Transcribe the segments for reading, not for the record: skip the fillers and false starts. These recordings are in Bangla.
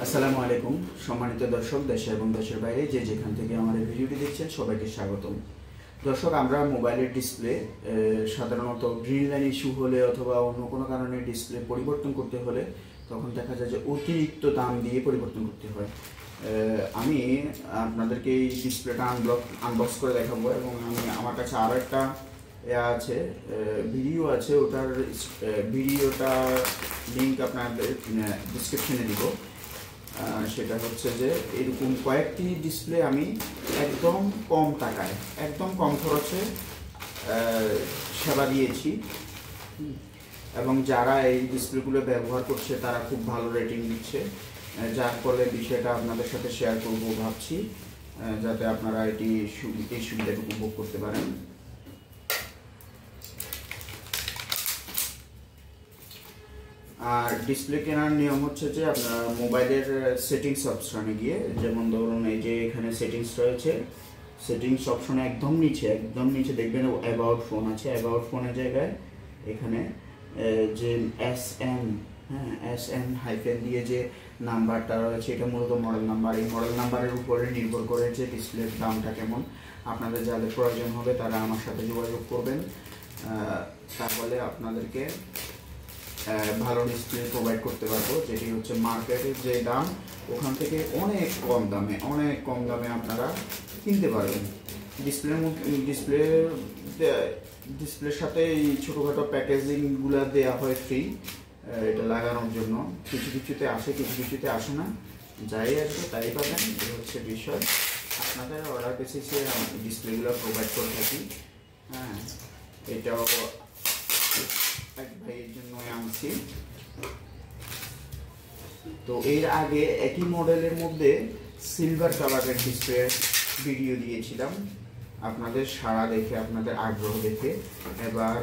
আসসালামু আলাইকুম সম্মানিত দর্শক, দেশে এবং দেশের বাইরে যে যেখান থেকে আমার এই ভিডিওটি দেখছেন সবাইকে স্বাগতম। দর্শক, আমরা মোবাইলের ডিসপ্লে সাধারণত গ্রিন লাইন ইস্যু হলে অথবা অন্য কোনো কারণে ডিসপ্লে পরিবর্তন করতে হলে তখন দেখা যায় যে অতিরিক্ত দাম দিয়ে পরিবর্তন করতে হয়। আমি আপনাদেরকে এই ডিসপ্লেটা আনবক্স করে দেখাবো এবং আমার কাছে আরও একটা আছে, ভিডিও আছে, ওটার ভিডিওটা লিঙ্ক আপনাদের ডিসক্রিপশনে দিব। সেটা হচ্ছে যে এরকম কয়েকটি ডিসপ্লে আমি একদম কম টাকায়, একদম কম খরচে সেবা দিয়েছি এবং যারা এই ডিসপ্লেগুলো ব্যবহার করছে তারা খুব ভালো রেটিং দিচ্ছে, যার ফলে বিষয়টা আপনাদের সাথে শেয়ার করব ভাবছি, যাতে আপনারা এই সুবিধাটুকু উপভোগ করতে পারেন। আর ডিসপ্লে কেনার নিয়ম হচ্ছে যে আপনার মোবাইলের সেটিংস অপশনে গিয়ে, যেমন ধরুন এই যে এখানে সেটিংস রয়েছে, সেটিংস অপশনে একদম নিচে দেখবেন অ্যাবাউট ফোন আছে। অ্যাবাউট ফোনের জায়গায় এখানে যে এসএন হাইফেন দিয়ে যে নাম্বারটা রয়েছে, এটা মূলত মডেল নাম্বার। এই মডেল নাম্বারের উপরে নির্ভর করে যে ডিসপ্লের দামটা কেমন। আপনাদের যাদের প্রয়োজন হবে তারা আমার সাথে যোগাযোগ করবেন, তাহলে আপনাদেরকে ভালো ডিসপ্লে প্রোভাইড করতে পারবো, যেটি হচ্ছে মার্কেটের যে দাম ওখান থেকে অনেক কম দামে আপনারা কিনতে পারবেন। ডিসপ্লের সাথে এই ছোটোখাটো প্যাকেজিংগুলো দেওয়া হয় ফ্রি, এটা লাগানোর জন্য। কিছুতে আসে, কিছুতে আসে না, যাই আসবে তাই পাবেন। এই হচ্ছে বিষয়। আপনাদের অর্ডার বেসিসে ডিসপ্লেগুলো প্রোভাইড করে থাকি। হ্যাঁ, এটাও এক ভাইয়ের জন্য আনছি। তো এর আগে একই মডেলের মধ্যে সিলভার কালারের ডিসপ্লে ভিডিও দিয়েছিলাম, আপনাদের সাড়া দেখে, আপনাদের আগ্রহ দেখে এবার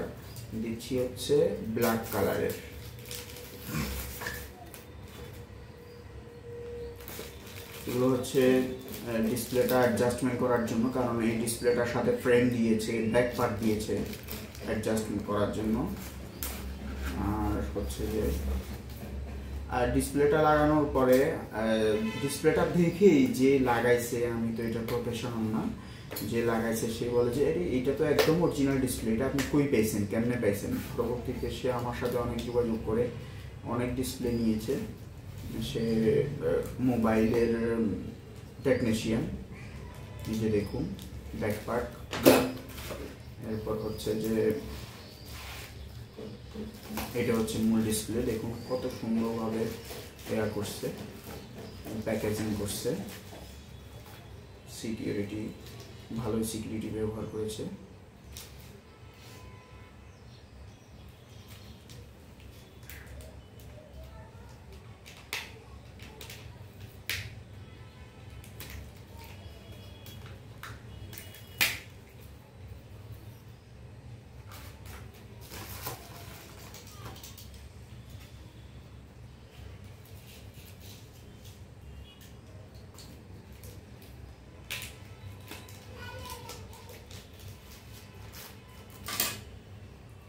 দিচ্ছি হচ্ছে ব্ল্যাক কালারের। এগুলো হচ্ছে ডিসপ্লেটা অ্যাডজাস্টমেন্ট করার জন্য, কারণ এই ডিসপ্লেটার সাথে ফ্রেম দিয়েছে, ব্যাক পার্ট দিয়েছে অ্যাডজাস্টমেন্ট করার জন্য। আর হচ্ছে যে ডিসপ্লেটা লাগানোর পরে ডিসপ্লেটা দেখেই যে লাগাইছে, আমি তো এটা প্রফেশনাল না, যে লাগাইছে সে বলে যে এটা তো একদম অরিজিনাল ডিসপ্লে, এটা আপনি কই পেয়েছেন, কেমনে পেয়েছেন। পরবর্তীতে সে আমার সাথে অনেক যোগাযোগ করে অনেক ডিসপ্লে নিয়েছে। সে মোবাইলের টেকনিশিয়ান। নিজে দেখুন ব্যাক পার্ট, এরপর হচ্ছে যে এটা হচ্ছে মূল ডিসপ্লে। দেখুন কত সুন্দরভাবে করছে, প্যাকেজিং করছে, ভালোই সিকিউরিটি ব্যবহার করেছে।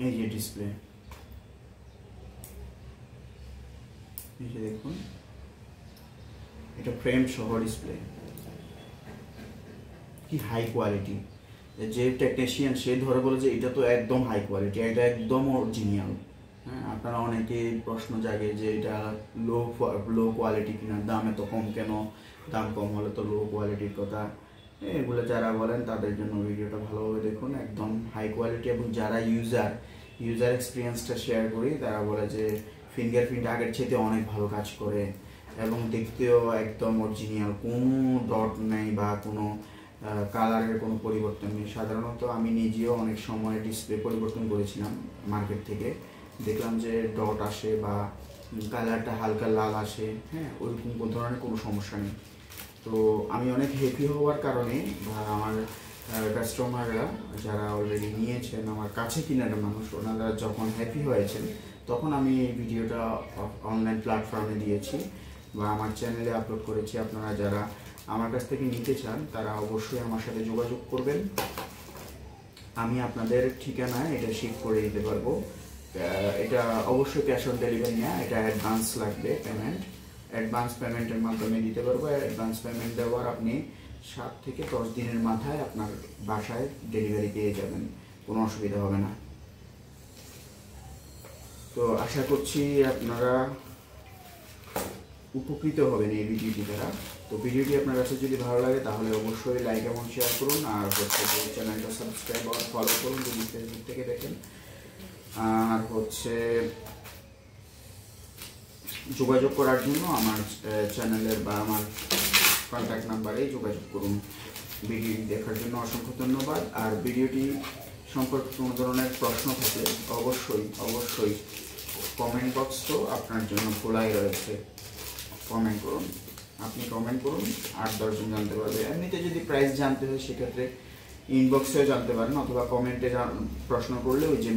এই যে ডিসপ্লে, এই যে দেখুন, এটা ফ্রেম সহ ডিসপ্লে, কি হাই কোয়ালিটি। যে টেকনিশিয়ান সে ধরে বলে যে এটা তো একদম হাই কোয়ালিটি, এটা একদম অরিজিনাল। হ্যাঁ, আপনারা অনেকে প্রশ্ন জাগে যে এটা লো কোয়ালিটি কিনা, দাম এত কম কেন, দাম কম হলে তো লো কোয়ালিটির কথা। এগুলো যারা বলেন তাদের জন্য ভিডিওটা ভালোভাবে দেখুন, একদম হাই কোয়ালিটি। এবং যারা ইউজার এক্সপিরিয়েন্সটা শেয়ার করি, তারা বলে যে ফিঙ্গারপ্রিন্ট আগের চাইতে অনেক ভালো কাজ করে এবং দেখতেও একদম অরিজিনাল, কোনো ডট নেই বা কোনো কালারের কোনো পরিবর্তন নেই। সাধারণত আমি নিজেও অনেক সময় ডিসপ্লে পরিবর্তন করেছিলাম মার্কেট থেকে, দেখলাম যে ডট আসে বা কালারটা হালকা লাল আসে। হ্যাঁ, ওইরকম কোনো ধরনের কোনো সমস্যা নেই। তো আমি অনেক হ্যাপি হওয়ার কারণে বা আমার কাস্টমাররা যারা অলরেডি নিয়েছেন, আমার কাছে কিনার মানুষ, ওনারা যখন হ্যাপি হয়েছেন তখন আমি এই ভিডিওটা অনলাইন প্ল্যাটফর্মে দিয়েছি বা আমার চ্যানেলে আপলোড করেছি। আপনারা যারা আমার কাছ থেকে নিতে চান তারা অবশ্যই আমার সাথে যোগাযোগ করবেন, আমি আপনাদের ঠিকানায় এটা শিপ করে দিতে পারবো। এটা অবশ্যই ক্যাশ অন ডেলিভারি না, এটা অ্যাডভান্স লাগবে পেমেন্ট। অ্যাডভান্স পেমেন্টের মাধ্যমে দিতে পারবো। অ্যাডভান্স পেমেন্ট দেওয়ার আপনি 7 থেকে 10 দিনের মাথায় আপনার বাসায় ডেলিভারি পেয়ে যাবেন, কোনো অসুবিধা হবে না। তো আশা করছি আপনারা উপকৃত হবেন এই ভিডিওটি দ্বারা। তো ভিডিওটি আপনার কাছে যদি ভালো লাগে তাহলে অবশ্যই লাইক এবং শেয়ার করুন, আর হচ্ছে চ্যানেলটা সাবস্ক্রাইব আর ফলো করুন যদি ফেসবুক থেকে দেখেন। আর হচ্ছে যোগাযোগ করার জন্য আমার চ্যানেলের বা আমার কন্ট্যাক্ট নাম্বারেই যোগাযোগ করুন। ভিডিওটি দেখার জন্য অসংখ্য ধন্যবাদ। আর ভিডিওটি সম্পর্কে কোনো ধরনের প্রশ্ন থাকলে অবশ্যই কমেন্ট বক্স তো আপনার জন্য খোলাই রয়েছে, কমেন্ট করুন, আপনি কমেন্ট করুন, 8-10 জন জানতে পারবে। এমনিতে যদি প্রাইস জানতে হয় সেক্ষেত্রে ইনবক্সেও জানতে পারেন, অথবা কমেন্টে প্রশ্ন করলে ওই যে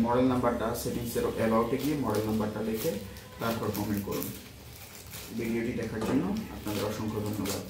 মডেল নাম্বারটা সেটিংসের অ্যাবাউটে গিয়ে মডেল নাম্বারটা লিখে তারপর কমেন্ট করুন। ভিডিওটি দেখার জন্য আপনাদের অসংখ্য ধন্যবাদ।